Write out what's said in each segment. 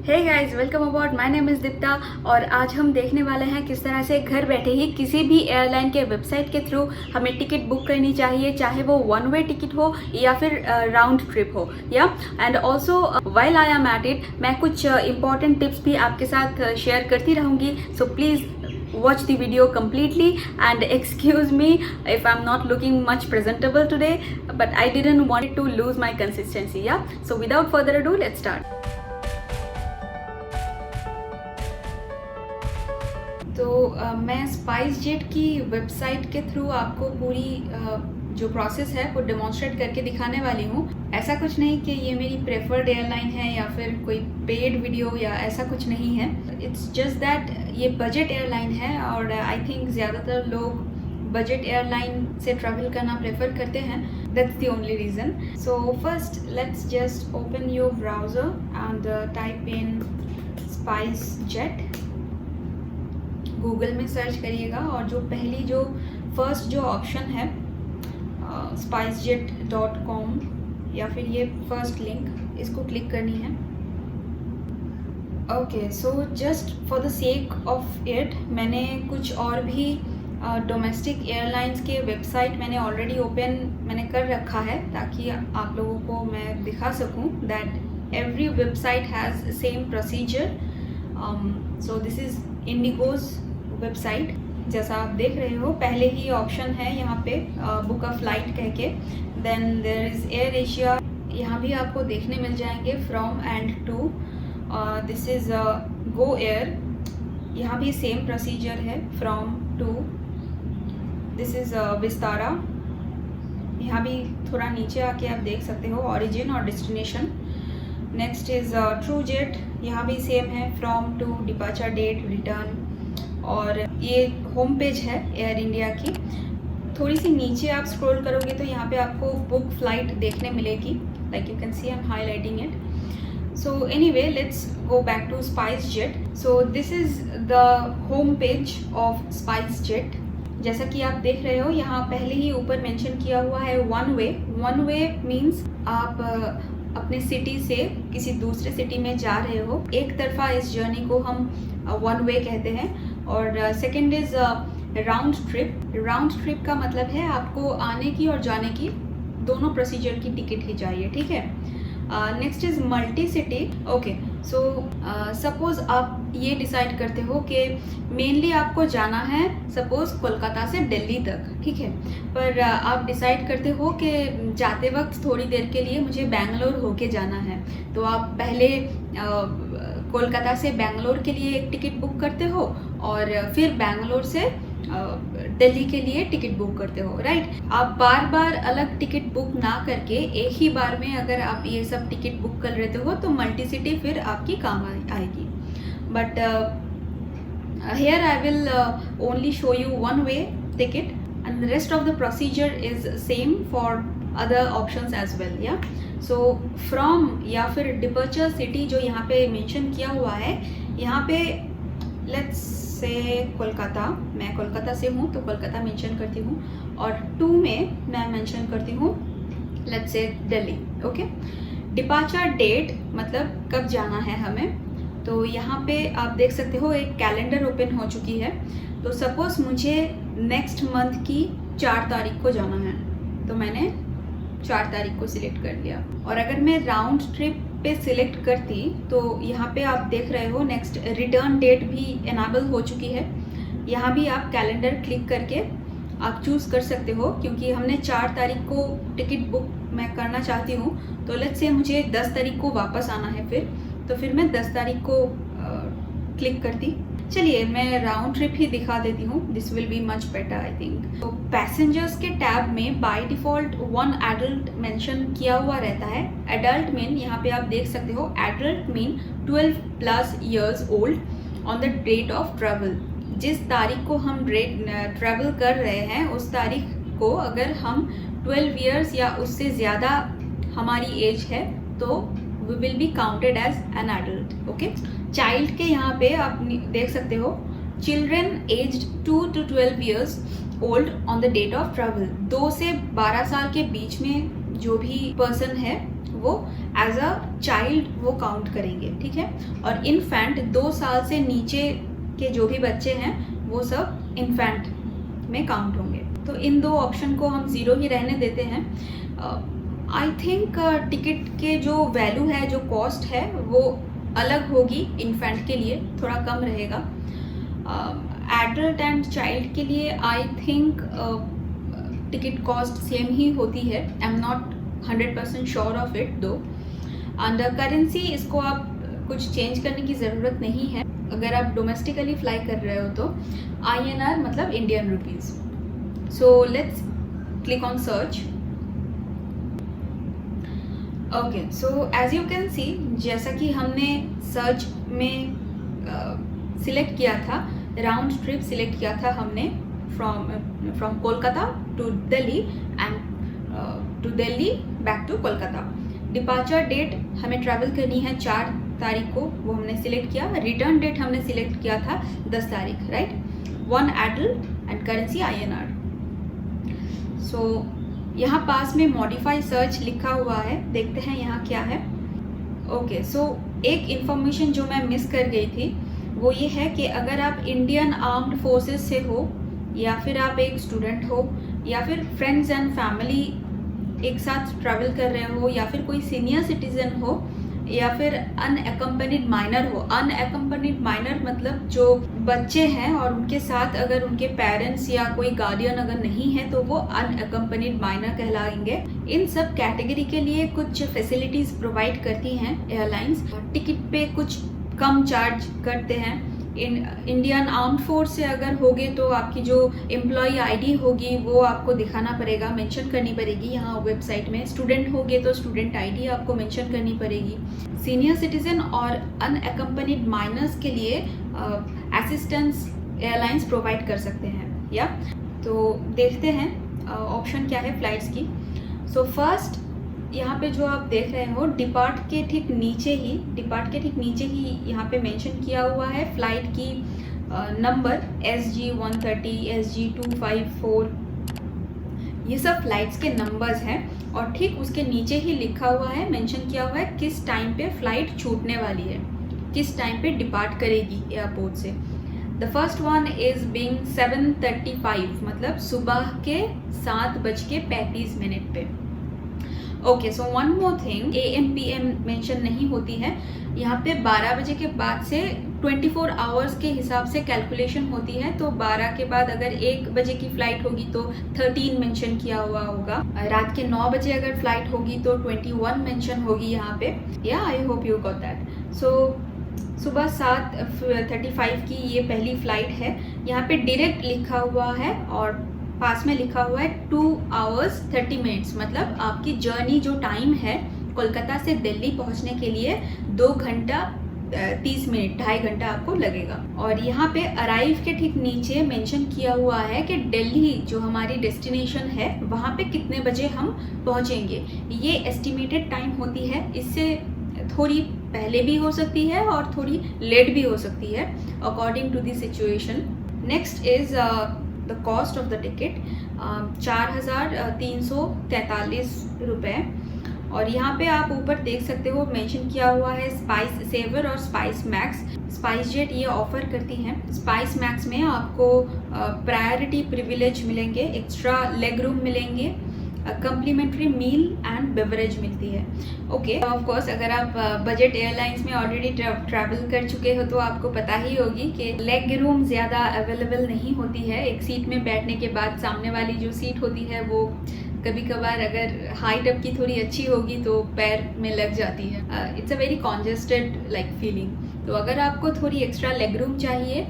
Hey guys, welcome about. My name is Deepta और आज हम देखने वाले हैं किस तरह से घर बैठे ही किसी भी एयरलाइन के वेबसाइट के थ्रू हमें टिकट बुक करनी चाहिए, चाहे वो वन वे टिकट हो या फिर राउंड ट्रिप हो। या and also while I am at it, मैं कुछ इंपॉर्टेंट टिप्स भी आपके साथ शेयर करती रहूँगी। So please watch the video completely and excuse me if I'm not looking much presentable today, but I didn't want it to lose my consistency. Yeah, so without further ado, let's start. तो मैं spice jet की website के through आपको पूरी जो process है वो demonstrate करके दिखाने वाली हूँ। ऐसा कुछ नहीं कि ये मेरी प्रेफर्ड एयरलाइन है या फिर कोई पेड वीडियो या ऐसा कुछ नहीं है। इट्स जस्ट दैट ये बजट एयरलाइन है और आई थिंक ज़्यादातर लोग बजट एयरलाइन से ट्रैवल करना प्रेफर करते हैं। That's the only reason. So first let's just open your browser and type in spice jet. Google में सर्च करिएगा और जो फर्स्ट जो ऑप्शन है spicejet.com या फिर ये फर्स्ट लिंक, इसको क्लिक करनी है। Okay, so just for the sake of it मैंने कुछ और भी डोमेस्टिक एयरलाइंस के वेबसाइट मैंने ऑलरेडी मैंने कर रखा है ताकि आप लोगों को मैं दिखा सकूं that every website has same procedure. So this is IndiGo's website. जैसा आप देख रहे हो पहले ही ऑप्शन है यहाँ पे बुक अ फ्लाइट कह के, then there is Air Asia, यहाँ भी आपको देखने मिल जाएंगे from and to. This is Go Air, यहाँ भी सेम प्रोसीजर है from to. This is Vistara, यहाँ भी थोड़ा नीचे आके आप देख सकते हो ओरिजिन और destination. Next is TruJet, यहाँ भी सेम है from to, departure date, return. और ये होम पेज है एयर इंडिया की। थोड़ी सी नीचे आप स्क्रॉल करोगे तो यहाँ पे आपको बुक फ्लाइट देखने मिलेगी, like you can see I am highlighting it. So anyway let's go back to SpiceJet. So this is the home page of SpiceJet. जैसा कि आप देख रहे हो यहाँ पहले ही ऊपर मेंशन किया हुआ है one way. One way means आप अपने सिटी से किसी दूसरे सिटी में जा रहे हो, एक तरफा इस जर्नी को हम वन वे कहते हैं। और second is round trip. Round trip का मतलब है आपको आने की और जाने की दोनों प्रोसीजर की टिकट ही चाहिए, ठीक है। Next is multi city. Okay, so suppose आप ये डिसाइड करते हो कि मेनली आपको जाना है सपोज़ कोलकाता से दिल्ली तक, ठीक है, पर आप डिसाइड करते हो कि जाते वक्त थोड़ी देर के लिए मुझे बेंगलोर होके जाना है, तो आप पहले कोलकाता से बेंगलोर के लिए एक टिकट बुक करते हो और फिर बेंगलोर से दिल्ली के लिए टिकट बुक करते हो, राइट। आप बार बार अलग टिकट बुक ना करके एक ही बार में अगर आप ये सब टिकट बुक कर लेते हो तो मल्टी सिटी फिर आपकी काम आएगी। But here I will only show you one way ticket and the rest of the procedure is same for other options as well. या सो फ्रॉम या फिर डिपर्चर सिटी जो यहाँ पे मेंशन किया हुआ है, यहाँ पे लेट्स से कोलकाता, मैं कोलकाता से हूँ तो कोलकाता मेंशन करती हूँ, और टू में मैं मेंशन करती हूँ let's say Delhi. Okay, departure date मतलब कब जाना है हमें, तो यहाँ पे आप देख सकते हो एक कैलेंडर ओपन हो चुकी है। तो सपोज मुझे नेक्स्ट मंथ की 4 तारीख को जाना है तो मैंने 4 तारीख को सिलेक्ट कर लिया। और अगर मैं राउंड ट्रिप पे सिलेक्ट करती तो यहाँ पे आप देख रहे हो नेक्स्ट रिटर्न डेट भी इनेबल हो चुकी है। यहाँ भी आप कैलेंडर क्लिक करके आप चूज़ कर सकते हो, क्योंकि हमने 4 तारीख को टिकट बुक मैं करना चाहती हूँ तो लेट्स से मुझे 10 तारीख को वापस आना है, तो फिर मैं 10 तारीख को क्लिक करती। चलिए मैं राउंड ट्रिप ही दिखा देती हूँ, this will be much better I think. तो पैसेंजर्स के टैब में बाय डिफ़ॉल्ट 1 एडल्ट मेंशन किया हुआ रहता है। एडल्ट मीन यहाँ पे आप देख सकते हो, adult mean 12+ years old on the date of travel. जिस तारीख को हम ट्रैवल कर रहे हैं उस तारीख को अगर हम 12 ईयर्स या उससे ज़्यादा हमारी एज है तो we will be counted as an adult. Okay, child के यहाँ पे आप देख सकते हो children aged 2 to 12 years old on the date of travel. 2 से 12 साल के बीच में जो भी पर्सन है वो एज अ चाइल्ड वो काउंट करेंगे, ठीक है। और इन्फेंट 2 साल से नीचे के जो भी बच्चे हैं वो सब इन्फेंट में काउंट होंगे। तो इन 2 ऑप्शन को हम 0 ही रहने देते हैं। आई थिंक टिकट के जो वैल्यू है, जो कॉस्ट है, वो अलग होगी। इन्फेंट के लिए थोड़ा कम रहेगा। एडल्ट एंड चाइल्ड के लिए I think ticket cost same ही होती है। I am not 100% sure of it though. And currency, इसको आप कुछ चेंज करने की ज़रूरत नहीं है। अगर आप डोमेस्टिकली फ्लाई कर रहे हो तो INR मतलब Indian rupees. So let's click on search. Okay, so as you can see, जैसा कि हमने सर्च में सिलेक्ट किया था, राउंड ट्रिप सिलेक्ट किया था हमने from Kolkata to Delhi and to Delhi back to Kolkata. Departure date हमें ट्रैवल करनी है 4 तारीख को, वो हमने सिलेक्ट किया। रिटर्न डेट हमने सिलेक्ट किया था 10 तारीख, right. 1 adult and currency INR। सो यहाँ पास में मॉडिफाई सर्च लिखा हुआ है, देखते हैं यहाँ क्या है। ओके, सो एक इन्फॉर्मेशन जो मैं मिस कर गई थी वो ये है कि अगर आप इंडियन आर्म्ड फोर्सेस से हो, या फिर आप एक स्टूडेंट हो, या फिर फ्रेंड्स एंड फैमिली एक साथ ट्रैवल कर रहे हो, या फिर कोई सीनियर सिटीजन हो, या फिर अनएकम्पनीड माइनर हो। अनएकम्पनीड माइनर मतलब जो बच्चे हैं और उनके साथ अगर उनके पेरेंट्स या कोई गार्डियन अगर नहीं है तो वो अनएकम्पनीड माइनर कहलाएंगे। इन सब कैटेगरी के लिए कुछ फैसिलिटीज़ प्रोवाइड करती हैं एयरलाइंस। टिकट पे कुछ कम चार्ज करते हैं। इंडियन आर्म्ड फोर्स से अगर होगे तो आपकी जो एम्प्लॉय ID होगी वो आपको दिखाना पड़ेगा, मेंशन करनी पड़ेगी यहाँ वेबसाइट में। स्टूडेंट होगे तो स्टूडेंट ID आपको मेंशन करनी पड़ेगी। सीनियर सिटीजन और अनएकम्पनीड माइनर्स के लिए असिस्टेंस एयरलाइंस प्रोवाइड कर सकते हैं। या तो देखते हैं ऑप्शन क्या है फ्लाइट्स की। सो फर्स्ट, यहाँ पे जो आप देख रहे हो डिपार्ट के ठीक नीचे ही यहाँ पे मेंशन किया हुआ है फ्लाइट की नंबर SG130, SG254। ये सब फ्लाइट्स के नंबर्स हैं और ठीक उसके नीचे ही लिखा हुआ है, मेंशन किया हुआ है किस टाइम पे फ्लाइट छूटने वाली है, किस टाइम पे डिपार्ट करेगी एयरपोर्ट से। The first one is being 7:35, मतलब सुबह के 7:35 पे। Okay, so one more thing, AM PM mention नहीं होती है यहाँ पे। 12 बजे के बाद से 24 आवर्स के हिसाब से कैलकुलेशन होती है। तो 12 के बाद अगर 1 बजे की फ़्लाइट होगी तो 13 मेंशन किया हुआ होगा। रात के 9 बजे अगर फ़्लाइट होगी तो 21 मेंशन होगी यहाँ पे। या I hope you got that. So सुबह 7:35 की ये पहली फ़्लाइट है। यहाँ पे डायरेक्ट लिखा हुआ है और पास में लिखा हुआ है 2 hours 30 minutes, मतलब आपकी जर्नी जो टाइम है कोलकाता से दिल्ली पहुंचने के लिए 2 घंटा 30 मिनट, 2.5 घंटा आपको लगेगा। और यहाँ पे अराइव के ठीक नीचे मेंशन किया हुआ है कि दिल्ली जो हमारी डेस्टिनेशन है वहाँ पे कितने बजे हम पहुँचेंगे। ये एस्टिमेटेड टाइम होती है, इससे थोड़ी पहले भी हो सकती है और थोड़ी लेट भी हो सकती है according to the situation. Next is the cost of the ticket 4,343 रुपये। और यहाँ पे आप ऊपर देख सकते हो मेंशन किया हुआ है स्पाइस सेवर और स्पाइस मैक्स। स्पाइस जेट ये ऑफ़र करती हैं। स्पाइस मैक्स में आपको प्रायोरिटी प्रिविलेज मिलेंगे, एक्स्ट्रा लेग रूम मिलेंगे, कम्प्लीमेंट्री मील एंड बेवरेज मिलती है। ओके, ऑफ कोर्स अगर आप बजट एयरलाइंस में ऑलरेडी ट्रैवल कर चुके हो तो आपको पता ही होगी कि लेग रूम ज़्यादा अवेलेबल नहीं होती है। एक सीट में बैठने के बाद सामने वाली जो सीट होती है वो कभी कभार अगर हाइट अप की थोड़ी अच्छी होगी तो पैर में लग जाती है। It's a very congested like feeling. तो अगर आपको थोड़ी एक्स्ट्रा लेग रूम चाहिए,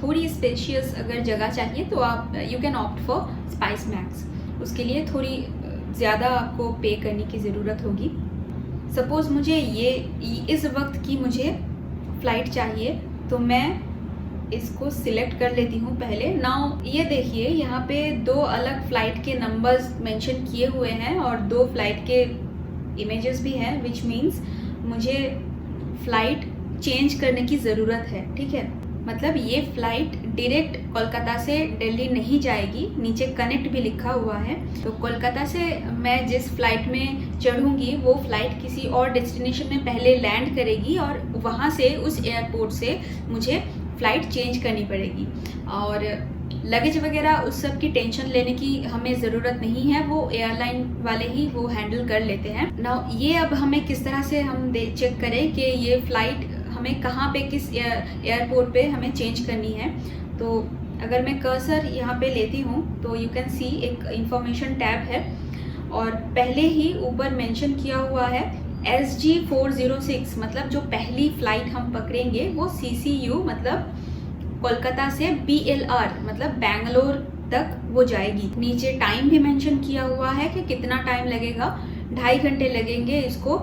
थोड़ी स्पेशियस अगर जगह चाहिए तो आप you can opt for spice max. उसके लिए थोड़ी ज़्यादा आपको पे करने की ज़रूरत होगी। सपोज़ मुझे इस वक्त की मुझे फ़्लाइट चाहिए तो मैं इसको सिलेक्ट कर लेती हूँ पहले। नाउ ये देखिए यहाँ पे 2 अलग फ़्लाइट के नंबर्स मेंशन किए हुए हैं और 2 फ़्लाइट के इमेजेस भी हैं, विच मीन्स मुझे फ़्लाइट चेंज करने की ज़रूरत है। ठीक है, मतलब ये फ़्लाइट डायरेक्ट कोलकाता से दिल्ली नहीं जाएगी, नीचे कनेक्ट भी लिखा हुआ है। तो कोलकाता से मैं जिस फ़्लाइट में चढ़ूँगी वो फ़्लाइट किसी और डेस्टिनेशन में पहले लैंड करेगी और वहाँ से उस एयरपोर्ट से मुझे फ़्लाइट चेंज करनी पड़ेगी। और लगेज वगैरह उस सब की टेंशन लेने की हमें ज़रूरत नहीं है, वो एयरलाइन वाले ही वो हैंडल कर लेते हैं ना। ये अब हमें किस तरह से हम चेक करें कि ये फ़्लाइट हमें कहाँ पे किस एयरपोर्ट पे हमें चेंज करनी है। तो अगर मैं कर्सर यहाँ पे लेती हूँ तो यू कैन सी एक इंफॉर्मेशन टैब है और पहले ही ऊपर मेंशन किया हुआ है SG 406, मतलब जो पहली फ़्लाइट हम पकड़ेंगे वो CCU मतलब कोलकाता से BLR मतलब बेंगलोर तक वो जाएगी। नीचे टाइम भी मेंशन किया हुआ है कि कितना टाइम लगेगा, 2.5 घंटे लगेंगे इसको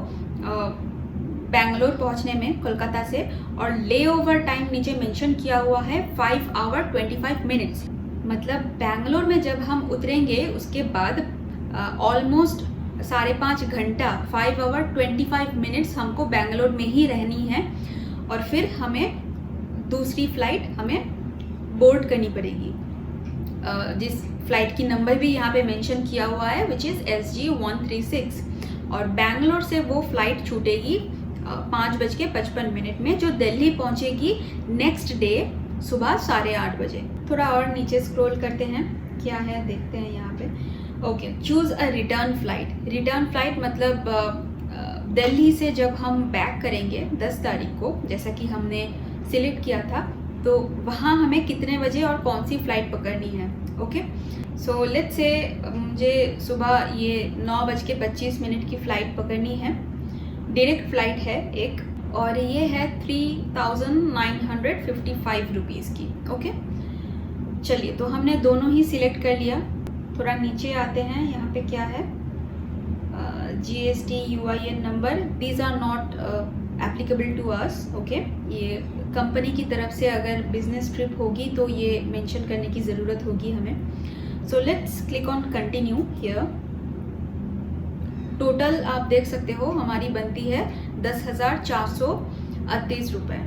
बेंगलोर पहुंचने में कोलकाता से। और ले ओवर टाइम नीचे मेंशन किया हुआ है 5 आवर 25 मिनट्स, मतलब बेंगलोर में जब हम उतरेंगे उसके बाद ऑलमोस्ट 5.5 घंटा 5 आवर 25 मिनट्स हमको बेंगलोर में ही रहनी है और फिर हमें दूसरी फ़्लाइट हमें बोर्ड करनी पड़ेगी, जिस फ़्लाइट की नंबर भी यहाँ पे मेंशन किया हुआ है विच इज़ SG 136। और बेंगलोर से वो फ़्लाइट छूटेगी 5:55 में जो दिल्ली पहुँचेगी नेक्स्ट डे सुबह 8:30 बजे। थोड़ा और नीचे स्क्रॉल करते हैं, क्या है देखते हैं यहाँ पे। ओके, चूज़ अ रिटर्न फ़्लाइट। रिटर्न फ़्लाइट मतलब दिल्ली से जब हम बैक करेंगे 10 तारीख को, जैसा कि हमने सिलेक्ट किया था, तो वहाँ हमें कितने बजे और कौन सी फ़्लाइट पकड़नी है। ओके, सो लेट्स से मुझे सुबह ये 9:25 की फ़्लाइट पकड़नी है। डायरेक्ट फ़्लाइट है एक और ये है 3,955 रुपीज़ की। ओके, चलिए तो हमने दोनों ही सिलेक्ट कर लिया। थोड़ा नीचे आते हैं, यहाँ पे क्या है GST UIN number, these are not applicable to us. Okay, ये कंपनी की तरफ से अगर बिजनेस ट्रिप होगी तो ये मेंशन करने की ज़रूरत होगी हमें। सो let's click on continue here. Total आप देख सकते हो हमारी बनती है 10,438 रुपये।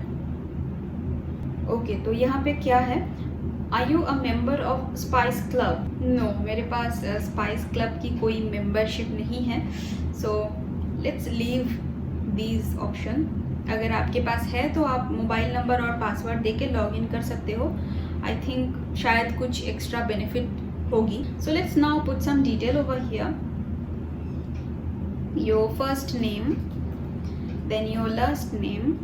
ओके, तो यहाँ पे क्या है, are you a member of Spice Club? No, मेरे पास स्पाइस क्लब की कोई मेंबरशिप नहीं है। So let's leave these option. अगर आपके पास है तो आप मोबाइल नंबर और पासवर्ड देके लॉगिन कर सकते हो। आई थिंक शायद कुछ एक्स्ट्रा बेनिफिट होगी। So let's now put some detail over here. Your first name, then your last name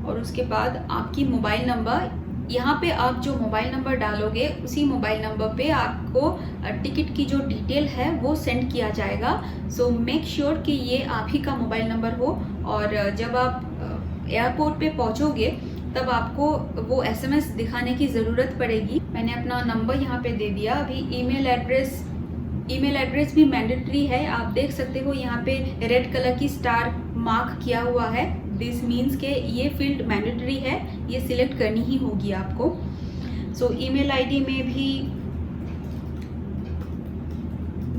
और उसके बाद आपकी मोबाइल नंबर। यहाँ पे आप जो मोबाइल नंबर डालोगे उसी मोबाइल नंबर पे आपको टिकट की जो डिटेल है वो सेंड किया जाएगा। सो मेक श्योर कि ये आप ही का मोबाइल नंबर हो और जब आप एयरपोर्ट पे पहुँचोगे तब आपको वो SMS दिखाने की ज़रूरत पड़ेगी। मैंने अपना नंबर यहाँ पे दे दिया। अभी ईमेल एड्रेस भी मैंडेटरी है। आप देख सकते हो यहाँ पे रेड कलर की स्टार मार्क किया हुआ है। दिस मीन्स के ये फील्ड मैंडेटरी है, ये सिलेक्ट करनी ही होगी आपको। सो ईमेल ID में भी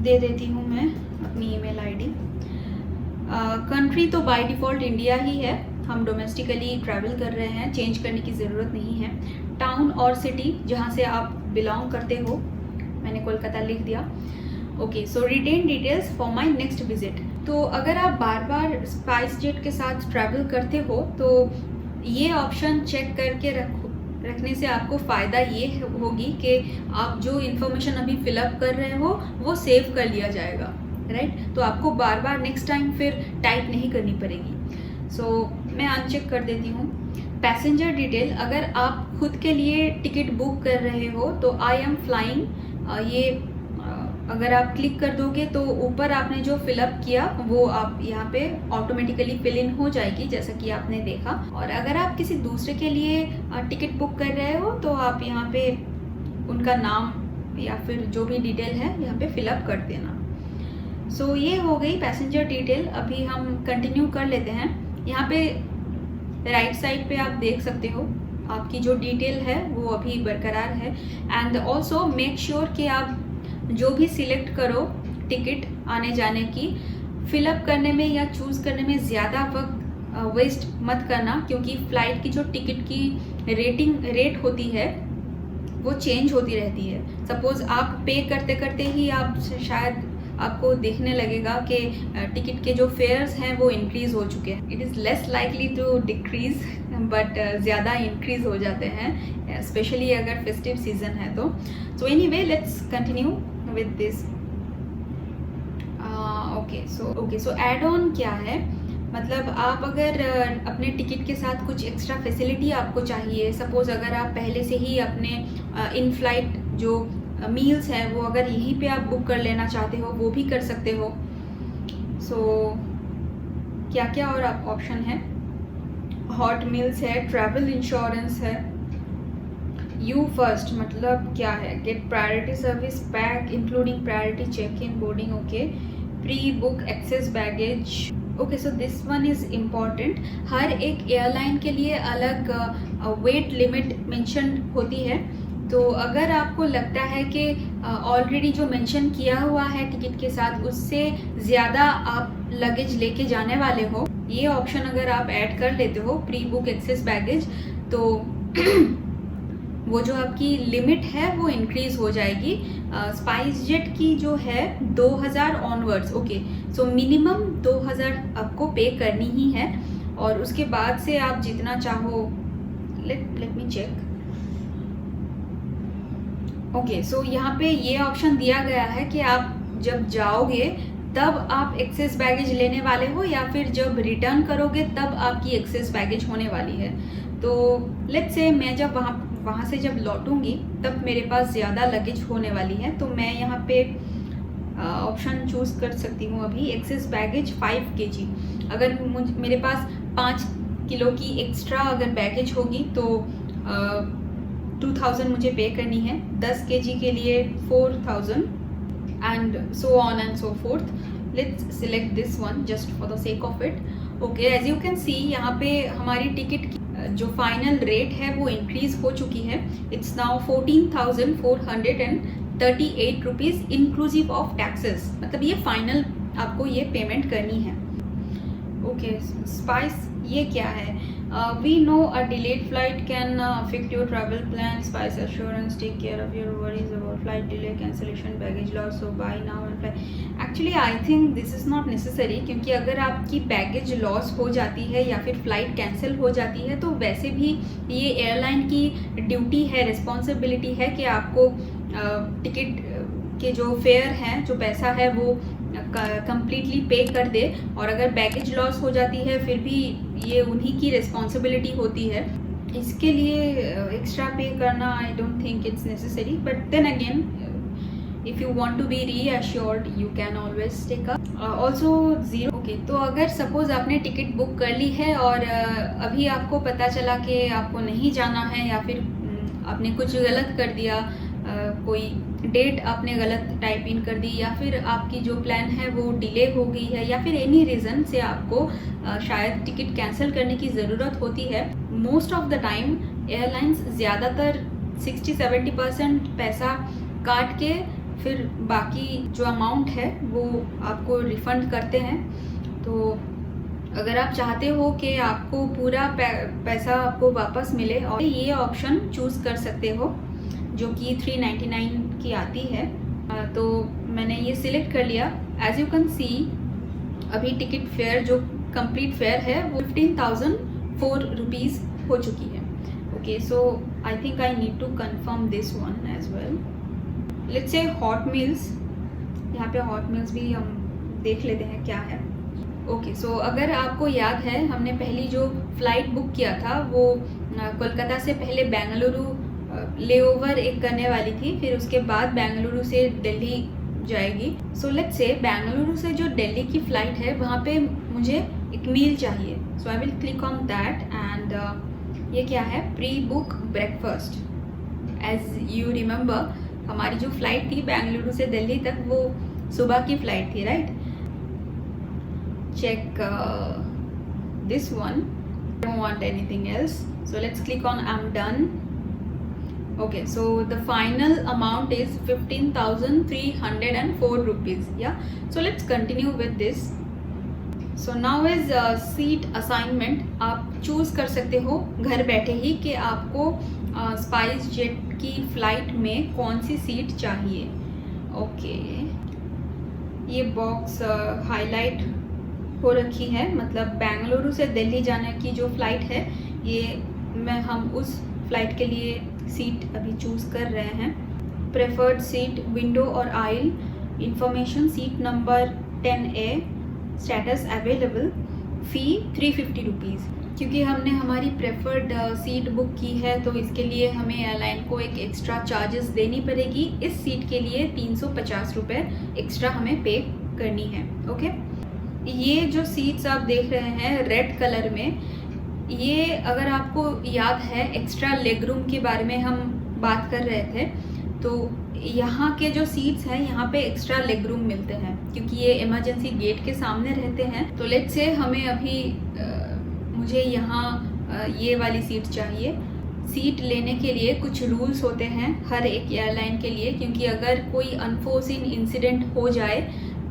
दे देती हूँ मैं अपनी ईमेल ID। कंट्री तो बाय डिफ़ॉल्ट इंडिया ही है, हम डोमेस्टिकली ट्रैवल कर रहे हैं, चेंज करने की ज़रूरत नहीं है। टाउन और सिटी जहाँ से आप बिलोंग करते हो, मैंने कोलकाता लिख दिया। Okay, so retain details for my next visit. तो अगर आप बार बार स्पाइस जेट के साथ ट्रैवल करते हो तो ये ऑप्शन चेक करके रखने से आपको फ़ायदा ये होगी कि आप जो इन्फॉर्मेशन अभी फिलअप कर रहे हो वो सेव कर लिया जाएगा, राइट। तो आपको बार बार नेक्स्ट टाइम फिर टाइप नहीं करनी पड़ेगी। सो मैं अनचेक कर देती हूँ। पैसेंजर डिटेल, अगर आप खुद के लिए टिकट बुक कर रहे हो तो आई एम फ्लाइंग, ये अगर आप क्लिक कर दोगे तो ऊपर आपने जो फिलअप किया वो आप यहाँ पे ऑटोमेटिकली फिल इन हो जाएगी, जैसा कि आपने देखा। और अगर आप किसी दूसरे के लिए टिकट बुक कर रहे हो तो आप यहाँ पे उनका नाम या फिर जो भी डिटेल है यहाँ पे फिलअप कर देना। सो ये हो गई पैसेंजर डिटेल। अभी हम कंटिन्यू कर लेते हैं। यहाँ पे राइट साइड पे आप देख सकते हो आपकी जो डिटेल है वो अभी बरकरार है। एंड ऑल्सो मेक श्योर कि आप जो भी सिलेक्ट करो टिकट आने जाने की, फिलअप करने में या चूज़ करने में ज़्यादा वक्त वेस्ट मत करना, क्योंकि फ़्लाइट की जो टिकट की रेट होती है वो चेंज होती रहती है। सपोज़ आप पे करते करते ही आप शायद आपको देखने लगेगा कि टिकट के जो फेयर्स हैं वो इंक्रीज़ हो चुके हैं। It is less likely to decrease, but ज़्यादा इंक्रीज़ हो जाते हैं, स्पेशली अगर फेस्टिव सीज़न है तो। So anyway, let's continue with this. Okay, so add on क्या है, मतलब आप अगर अपने टिकट के साथ कुछ एक्स्ट्रा फैसिलिटी आपको चाहिए, सपोज़ अगर आप पहले से ही अपने इन फ्लाइट जो मील्स हैं वो अगर यहीं पे आप बुक कर लेना चाहते हो, वो भी कर सकते हो। सो क्या क्या और आप ऑप्शन है, हॉट मील्स है, ट्रैवल इंश्योरेंस है, यू फर्स्ट मतलब क्या है, get priority service pack including priority check in boarding, okay, pre book excess baggage, okay. So this one is important. हर एक एयरलाइन के लिए अलग वेट लिमिट मेंशन होती है, तो अगर आपको लगता है कि ऑलरेडी जो मेंशन किया हुआ है टिकट के साथ उससे ज़्यादा आप लगेज लेके जाने वाले हो, ये ऑप्शन अगर आप ऐड कर लेते हो प्री बुक एक्सेस बैगेज, तो वो जो आपकी लिमिट है वो इंक्रीज़ हो जाएगी। स्पाइस जेट की जो है 2000 ऑनवर्ड्स, ओके, सो मिनिमम 2000 आपको पे करनी ही है, और उसके बाद से आप जितना चाहो, लेट मी चेक। ओके, सो यहाँ पे ये ऑप्शन दिया गया है कि आप जब जाओगे तब आप एक्सेस बैगेज लेने वाले हो, या फिर जब रिटर्न करोगे तब आपकी एक्सेस बैगेज होने वाली है। तो लेट्स से मैं जब वहाँ से जब लौटूंगी तब मेरे पास ज़्यादा लगेज होने वाली है, तो मैं यहाँ पे ऑप्शन चूज़ कर सकती हूँ अभी, एक्सेस बैगेज 5 kg। अगर मेरे पास 5 किलो की एक्स्ट्रा अगर बैगेज होगी तो 2000 मुझे पे करनी है, 10 kg के लिए 4000 and so on and so forth. Let's select this one just for the sake of it. Okay, as you can see यहाँ पे हमारी टिकट की जो फाइनल रेट है वो इंक्रीज़ हो चुकी है। It's now 14,438 rupees inclusive of taxes, मतलब ये फाइनल आपको ये पेमेंट करनी है। ओके, स्पाइस ये क्या है, we know a delayed flight can affect your travel plan, spice assurance take care of your worries about flight delay, cancellation, baggage loss, so buy now and fly. Actually I think this is not necessary, क्योंकि अगर आपकी baggage loss हो जाती है या फिर flight cancel हो जाती है तो वैसे भी ये एयरलाइन की ड्यूटी है, रिस्पॉन्सिबिलिटी है कि आपको टिकट के जो फेयर हैं, जो पैसा है वो कंप्लीटली पे कर दे, और अगर बैगेज लॉस हो जाती है फिर भी ये उन्हीं की रिस्पॉन्सिबिलिटी होती है। इसके लिए एक्स्ट्रा पे करना I don't think it's necessary, but then again if you want to be reassured you can always take also zero. Okay, तो अगर सपोज़ आपने टिकट बुक कर ली है और अभी आपको पता चला कि आपको नहीं जाना है, या फिर आपने कुछ गलत कर दिया, कोई डेट आपने गलत टाइप इन कर दी, या फिर आपकी जो प्लान है वो डिले हो गई है, या फिर एनी रीज़न से आपको शायद टिकट कैंसिल करने की ज़रूरत होती है। Most of the time airlines ज़्यादातर 60-70% पैसा काट के फिर बाकी जो अमाउंट है वो आपको रिफ़ंड करते हैं। तो अगर आप चाहते हो कि आपको पूरा पैसा आपको वापस मिले, और ये ऑप्शन चूज़ कर सकते हो जो कि 399 की आती है, तो मैंने ये सिलेक्ट कर लिया। एज यू कैन सी अभी टिकट फेयर जो कंप्लीट फेयर है वो 15,004 रुपीज़ हो चुकी है। Okay, so I think I need to confirm this one as well. Let's say hot meals, यहाँ पे हॉट मील्स भी हम देख लेते हैं क्या है। ओके, सो अगर आपको याद है हमने पहली जो फ़्लाइट बुक किया था वो कोलकाता से पहले बेंगलुरु लेओवर एक करने वाली थी, फिर उसके बाद बेंगलुरु से दिल्ली जाएगी। सो लेट्स से बेंगलुरु से जो दिल्ली की फ़्लाइट है वहाँ पे मुझे एक मील चाहिए, so I will click on that and ये क्या है, pre book breakfast. As you remember हमारी जो फ़्लाइट थी बेंगलुरु से दिल्ली तक वो सुबह की फ़्लाइट थी, right. Check this one, don't want anything else, so let's click on I'm done. Okay, so the final amount is 15,304 rupees. Yeah, so let's continue with this. So now is seat assignment. आप choose कर सकते हो घर बैठे ही कि आपको spice jet की flight में कौन सी सीट चाहिए। ओके, ये बॉक्स हाईलाइट हो रखी है, मतलब बेंगलुरु से दिल्ली जाने की जो फ़्लाइट है ये हम उस फ़्लाइट के लिए सीट अभी चूज़ कर रहे हैं। प्रेफर्ड सीट विंडो और aisle information, seat number 10A, status available, fee 350 rupees. क्योंकि हमने हमारी प्रेफर्ड सीट बुक की है तो इसके लिए हमें एयरलाइन को एक एक्स्ट्रा चार्जेस देनी पड़ेगी। इस सीट के लिए 350 रुपये एक्स्ट्रा हमें पे करनी है। ओके, ये जो सीट्स आप देख रहे हैं रेड कलर में, ये अगर आपको याद है एक्स्ट्रा लेग रूम के बारे में हम बात कर रहे थे, तो यहाँ के जो सीट्स हैं यहाँ पे एक्स्ट्रा लेग रूम मिलते हैं क्योंकि ये इमरजेंसी गेट के सामने रहते हैं। तो लेट्स से हमें अभी मुझे यहाँ ये वाली सीट चाहिए। सीट लेने के लिए कुछ रूल्स होते हैं हर एक एयरलाइन के लिए, क्योंकि अगर कोई अनफोर्सिन इंसिडेंट हो जाए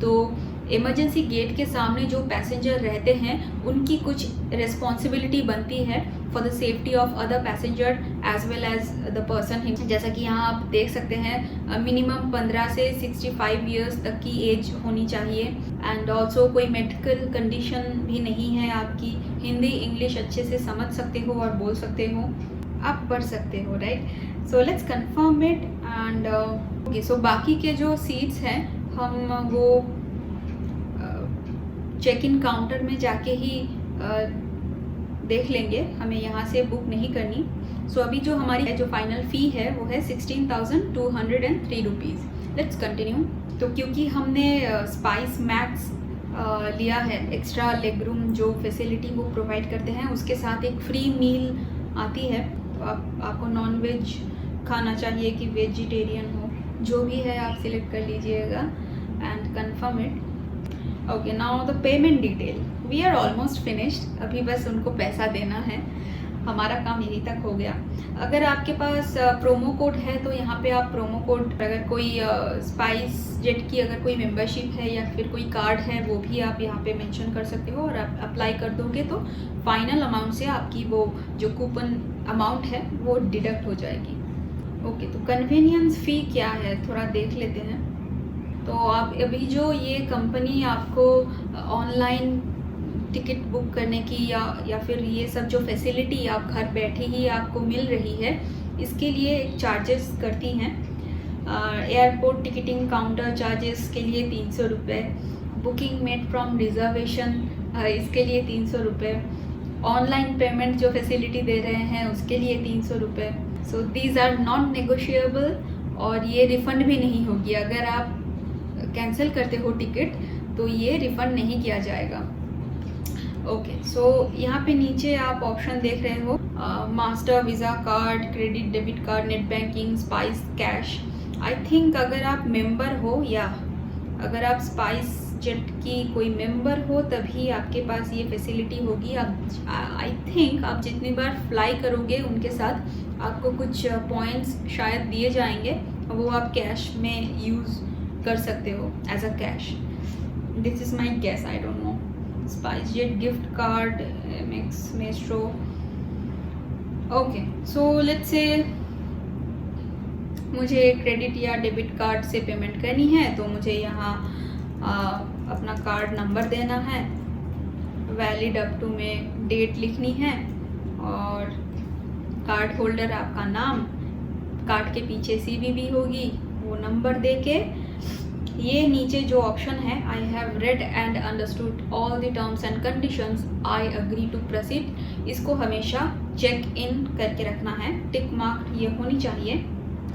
तो इमरजेंसी गेट के सामने जो पैसेंजर रहते हैं उनकी कुछ रिस्पॉन्सिबिलिटी बनती है for the safety of other passenger as well as the person him. जैसा कि यहाँ आप देख सकते हैं मिनिमम 15 से 65 ईयर्स तक की एज होनी चाहिए एंड ऑल्सो कोई मेडिकल कंडीशन भी नहीं है आपकी। हिंदी इंग्लिश अच्छे से समझ सकते हो और बोल सकते हो, आप पढ़ सकते हो, right. So let's confirm it and okay. So बाकी के जो सीट्स हैं हम वो चेक इन काउंटर में जाके ही देख लेंगे, हमें यहाँ से बुक नहीं करनी। सो अभी जो हमारी जो फाइनल फ़ी है वो है 16,203 रुपीज़। Let's continue. तो क्योंकि हमने स्पाइस मैक्स लिया है, एक्स्ट्रा लेग रूम जो फैसिलिटी वो प्रोवाइड करते हैं, उसके साथ एक फ्री मील आती है। तो आपको नॉन वेज खाना चाहिए कि वेजिटेरियन हो, जो भी है आप सिलेक्ट कर लीजिएगा and confirm it. Okay, now the payment detail. We are almost finished, अभी बस उनको पैसा देना है, हमारा काम यहीं तक हो गया। अगर आपके पास प्रोमो कोड है तो यहाँ पे आप प्रोमो कोड, अगर कोई स्पाइस जेट की अगर कोई मेंबरशिप है या फिर कोई कार्ड है वो भी आप यहाँ पे मेंशन कर सकते हो और आप अप्लाई कर दोगे तो फाइनल अमाउंट से आपकी वो जो कूपन अमाउंट है वो डिडक्ट हो जाएगी। ओके, तो कन्वीनियंस फ़ी क्या है थोड़ा देख लेते हैं। तो आप अभी जो ये कंपनी आपको ऑनलाइन टिकट बुक करने की या फिर ये सब जो फैसिलिटी आप घर बैठे ही आपको मिल रही है, इसके लिए चार्जेस करती हैं। एयरपोर्ट टिकटिंग काउंटर चार्जेस के लिए 300 रुपये, बुकिंग मेड फ्रॉम रिजर्वेशन इसके लिए 300 रुपये, ऑनलाइन पेमेंट जो फैसिलिटी दे रहे हैं उसके लिए 300 रुपये। So these are non negotiable और ये रिफ़ंड भी नहीं होगी। अगर आप कैंसिल करते हो टिकट तो ये रिफ़ंड नहीं किया जाएगा। ओके, सो यहाँ पे नीचे आप ऑप्शन देख रहे हो, master, visa card, credit, debit card, net banking, spice cash. I think अगर आप मेंबर हो या अगर आप स्पाइस जेट की कोई मेंबर हो तभी आपके पास ये फैसिलिटी होगी। आप आई थिंक आप जितनी बार फ्लाई करोगे उनके साथ आपको कुछ पॉइंट्स शायद दिए जाएंगे, वो आप कैश में यूज़ कर सकते हो as a cash. This is my guess, I don't know. SpiceJet gift card, M X metro. Okay, so let's say मुझे क्रेडिट या डेबिट कार्ड से पेमेंट करनी है तो मुझे यहाँ अपना कार्ड नंबर देना है, वैलिड अप टू में डेट लिखनी है और कार्ड होल्डर आपका नाम, कार्ड के पीछे CVV होगी, वो नंबर दे के ये नीचे जो ऑप्शन है, I have read and understood all the terms and conditions, I agree to proceed, इसको हमेशा चेक इन करके रखना है, टिक मार्क ये होनी चाहिए।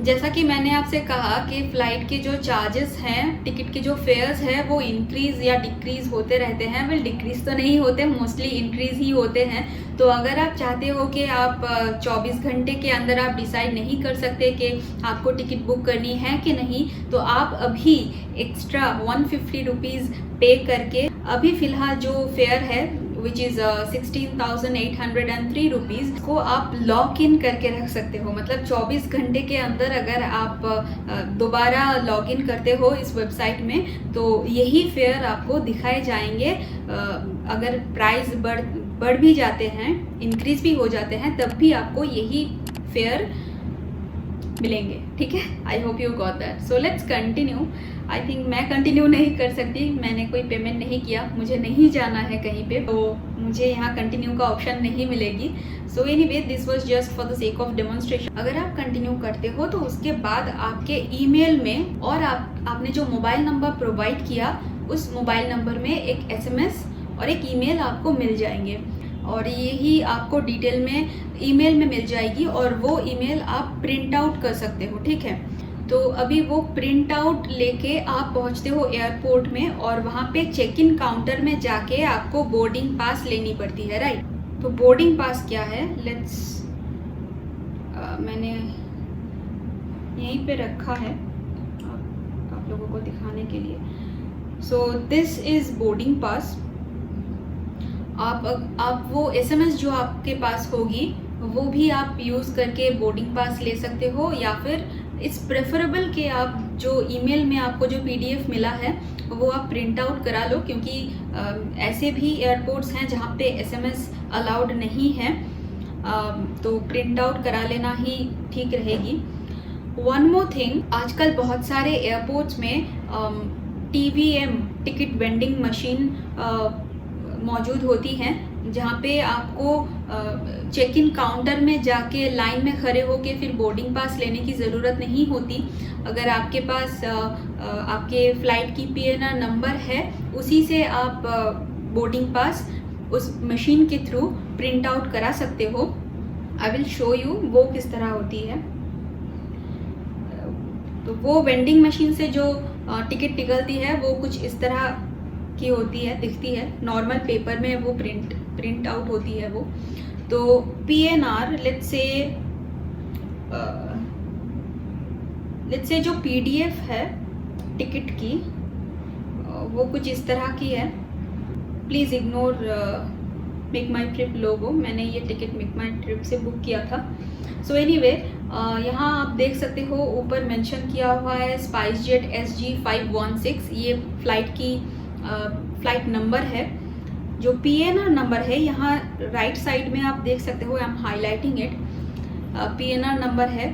जैसा कि मैंने आपसे कहा कि फ़्लाइट के जो चार्जेस हैं, टिकट के जो फेयर्स हैं वो इंक्रीज़ या डिक्रीज़ होते रहते हैं। वेल डिक्रीज़ तो नहीं होते, मोस्टली इंक्रीज़ ही होते हैं। तो अगर आप चाहते हो कि आप 24 घंटे के अंदर आप डिसाइड नहीं कर सकते कि आपको टिकट बुक करनी है कि नहीं, तो आप अभी एक्स्ट्रा 150 रुपीज़ पे करके अभी फ़िलहाल जो फेयर है विच इज़ 16,803 रुपीज़ को आप लॉक इन करके रख सकते हो। मतलब 24 घंटे के अंदर अगर आप दोबारा लॉग इन करते हो इस वेबसाइट में तो यही फेयर आपको दिखाए जाएंगे। अगर प्राइस बढ़ भी जाते हैं, इंक्रीज भी हो जाते हैं, तब भी आपको यही फेयर मिलेंगे। ठीक है, आई hope you got that. So let's continue. I think मैं कंटिन्यू नहीं कर सकती, मैंने कोई पेमेंट नहीं किया, मुझे नहीं जाना है कहीं पे, तो मुझे यहाँ कंटिन्यू का ऑप्शन नहीं मिलेगी। So anyway, this was just for the sake of demonstration. अगर आप कंटिन्यू करते हो तो उसके बाद आपके ईमेल में और आपने जो मोबाइल नंबर प्रोवाइड किया उस मोबाइल नंबर में एक SMS और एक ईमेल आपको मिल जाएंगे, और यही आपको डिटेल में ईमेल में मिल जाएगी, और वो ईमेल आप प्रिंट आउट कर सकते हो। ठीक है, तो अभी वो प्रिंट आउट लेके आप पहुंचते हो एयरपोर्ट में, और वहाँ पे चेक इन काउंटर में जाके आपको बोर्डिंग पास लेनी पड़ती है, राइट। तो बोर्डिंग पास क्या है, लेट्स मैंने यहीं पे रखा है आप लोगों को दिखाने के लिए। सो दिस इज़ बोर्डिंग पास। आप वो SMS जो आपके पास होगी वो भी आप यूज़ करके बोर्डिंग पास ले सकते हो, या फिर इट्स प्रेफरेबल कि आप जो ईमेल में आपको जो PDF मिला है वो आप प्रिंट आउट करा लो, क्योंकि ऐसे भी एयरपोर्ट्स हैं जहाँ पे SMS अलाउड नहीं है, तो प्रिंट आउट करा लेना ही ठीक रहेगी। वन मोर थिंग, आजकल बहुत सारे एयरपोर्ट्स में TVM टिकट वेंडिंग मशीन मौजूद होती हैं, जहाँ पे आपको चेक इन काउंटर में जाके लाइन में खड़े होके फिर बोर्डिंग पास लेने की ज़रूरत नहीं होती। अगर आपके पास आपके फ़्लाइट की PNR नंबर है, उसी से आप बोर्डिंग पास उस मशीन के थ्रू प्रिंट आउट करा सकते हो। आई विल शो यू वो किस तरह होती है। तो वो वेंडिंग मशीन से जो टिकट निकलती है वो कुछ इस तरह की होती है, दिखती है। नॉर्मल पेपर में वो प्रिंट आउट होती है वो। तो PNR लेट्स से जो PDF है टिकट की वो कुछ इस तरह की है। Please ignore MakeMyTrip logo, मैंने ये टिकट मेक माई ट्रिप से बुक किया था। सो एनीवे, यहाँ आप देख सकते हो ऊपर मेंशन किया हुआ है SpiceJet SG516, ये फ्लाइट नंबर है। जो PNR नंबर है यहाँ राइट साइड में आप देख सकते हो, आई am highlighting it. PNR number है।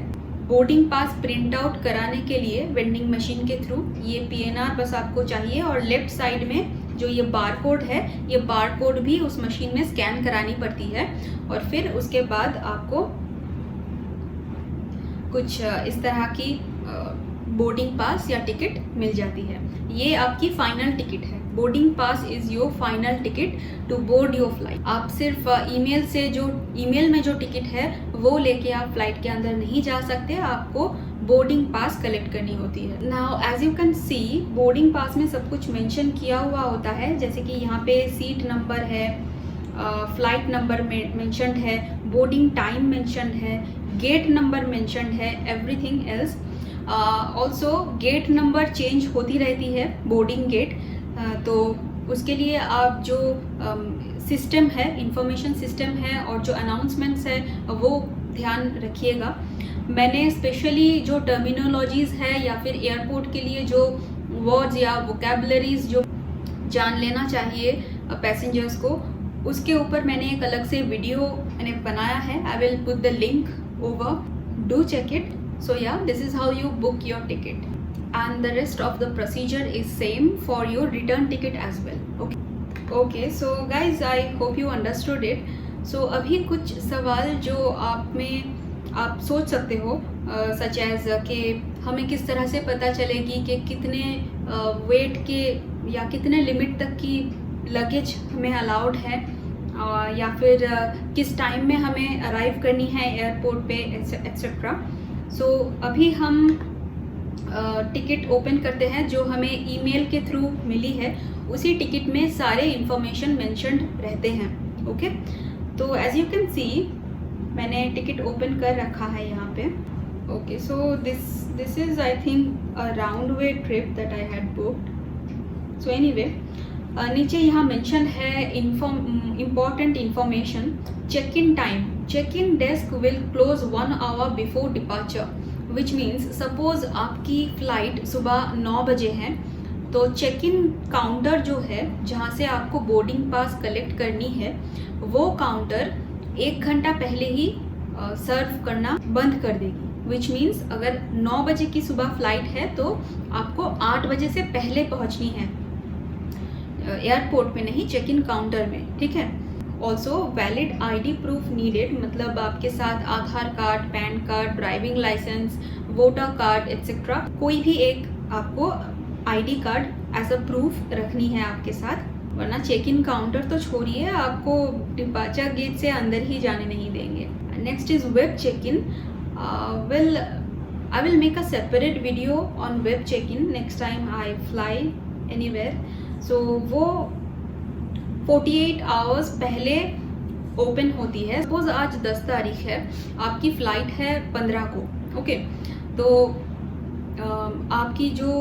बोर्डिंग पास प्रिंट आउट कराने के लिए वेंडिंग मशीन के थ्रू ये PNR बस आपको चाहिए, और लेफ्ट साइड में जो ये बारकोड है, ये बारकोड भी उस मशीन में स्कैन करानी पड़ती है, और फिर उसके बाद आपको कुछ इस तरह की बोर्डिंग पास या टिकट मिल जाती है। ये आपकी फाइनल टिकट है। Boarding pass is your final ticket to board your flight. आप सिर्फ ईमेल में जो टिकट है वो लेके आप फ्लाइट के अंदर नहीं जा सकते, आपको बोर्डिंग पास कलेक्ट करनी होती है। Now as you can see, boarding pass में सब कुछ मेंशन किया हुआ होता है, जैसे कि यहाँ पे सीट नंबर है, फ्लाइट नंबर मेंशन्ड है, बोर्डिंग टाइम मेंशन्ड है, गेट नंबर मेंशन्ड है, everything else. Also get number change होती रहती है, बोर्डिंग गेट, तो उसके लिए आप जो सिस्टम है, इंफॉर्मेशन सिस्टम है और जो अनाउंसमेंट्स है वो ध्यान रखिएगा। मैंने स्पेशली जो टर्मिनोलॉजीज़ है या फिर एयरपोर्ट के लिए जो वर्ड्स या वोकेबलरीज जो जान लेना चाहिए पैसेंजर्स को, उसके ऊपर मैंने एक अलग से वीडियो मैंने बनाया है। I will put the link over, do check it. So yeah, this is how you book your ticket, and the rest of the procedure is same for your return ticket as well. Okay, so guys, I hope you understood it. So अभी कुछ सवाल जो आप सोच सकते हो, such as कि हमें किस तरह से पता चलेगी कि कितने वेट के या कितने लिमिट तक की लगेज हमें अलाउड है, या फिर किस टाइम में हमें अराइव करनी है एयरपोर्ट पे, एक्सेट्रा। सो अभी हम टिकट ओपन करते हैं जो हमें ईमेल के थ्रू मिली है। उसी टिकट में सारे इंफॉर्मेशन मेंशन्ड रहते हैं। ओके, तो एज यू कैन सी मैंने टिकट ओपन कर रखा है यहाँ पे। Okay, so this is I think a round way trip that I had booked. So anyway, नीचे यहाँ मेंशन है important information. Check in time, check in desk will close 1 hour before departure, which means suppose आपकी flight सुबह 9 बजे है, तो check in counter जो है जहाँ से आपको बोर्डिंग पास कलेक्ट करनी है, वो काउंटर 1 घंटा पहले ही सर्व करना बंद कर देगी। विच मीन्स अगर 9 बजे की सुबह फ़्लाइट है तो आपको 8 बजे से पहले पहुँचनी है, एयरपोर्ट में नहीं, चेक इन काउंटर में, ठीक है। Also valid ID proof needed, मतलब आपके साथ Aadhaar card, pan card, driving licence, voter card etcetera, कोई भी एक आपको ID card as a proof रखनी है आपके साथ, वरना चेक इन काउंटर तो छोड़िए, आपको डिपार्चर गेट से अंदर ही जाने नहीं देंगे। Next is web check in. I will make a separate video on web check-in next time I fly anywhere. So वो 48 आवर्स पहले ओपन होती है। सपोज आज 10 तारीख है, आपकी फ़्लाइट है 15 को, ओके, तो आपकी जो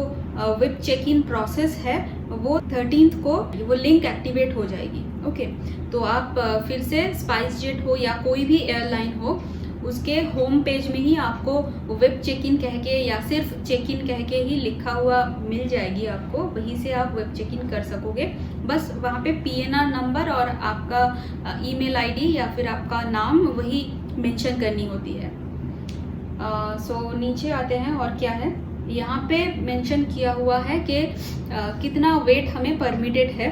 वेब चेक इन प्रोसेस है वो 13th को वो लिंक एक्टिवेट हो जाएगी, ओके। तो आप फिर से स्पाइस जेट हो या कोई भी एयरलाइन हो, उसके होम पेज में ही आपको वेब चेक इन कह के या सिर्फ चेक इन कह के ही लिखा हुआ मिल जाएगी आपको, वहीं से आप वेब चेक इन कर सकोगे। बस वहाँ पे PNR नंबर और आपका ईमेल ID या फिर आपका नाम वही मेंशन करनी होती है। सो नीचे आते हैं और क्या है, यहाँ पे मेंशन किया हुआ है कि कितना वेट हमें परमिटेड है,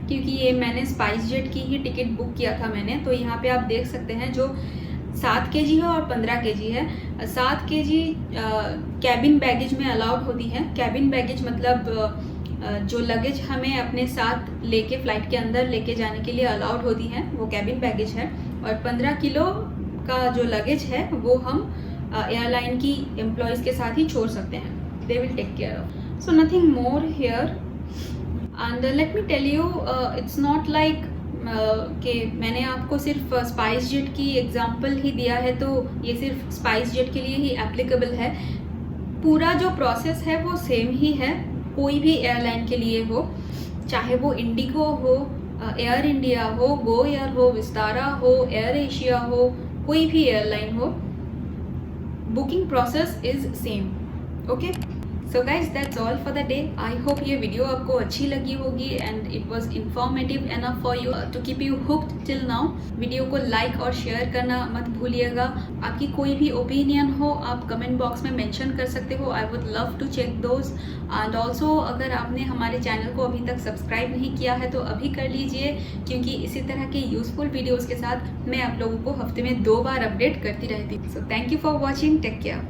क्योंकि ये मैंने स्पाइस जेट की ही टिकट बुक किया था मैंने। तो यहाँ पे आप देख सकते हैं जो 7 kg है और 15 kg है। 7 kg कैबिन बैगेज में अलाउड होती है। कैबिन बैगेज मतलब जो लगेज हमें अपने साथ लेके फ़्लाइट के अंदर लेके जाने के लिए अलाउड होती है, वो कैबिन बैगेज है। और 15 किलो का जो लगेज है वो हम एयरलाइन की एम्प्लॉयज़ के साथ ही छोड़ सकते हैं, they will take care of. So nothing more here and let me tell you, it's not like कि मैंने आपको सिर्फ स्पाइस जेट की एग्जांपल ही दिया है तो ये सिर्फ स्पाइस जेट के लिए ही एप्लीकेबल है। पूरा जो प्रोसेस है वो सेम ही है, कोई भी एयरलाइन के लिए हो, चाहे वो इंडिगो हो, एयर इंडिया हो, गो एयर हो, विस्तारा हो, एयर एशिया हो, कोई भी एयरलाइन हो, booking process is same, okay. So guys that's all for the day. I hope ये वीडियो आपको अच्छी लगी होगी and it was informative enough for you to keep you hooked till now. Video को लाइक और share करना मत भूलिएगा। आपकी कोई भी ओपिनियन हो आप कमेंट बॉक्स में मेंशन कर सकते हो, I would love to check those. And also अगर आपने हमारे चैनल को अभी तक सब्सक्राइब नहीं किया है तो अभी कर लीजिए, क्योंकि इसी तरह के यूजफुल वीडियोज़ के साथ मैं आप लोगों को हफ्ते में 2 बार अपडेट करती रहती हूँ। So thank you for watching, take care.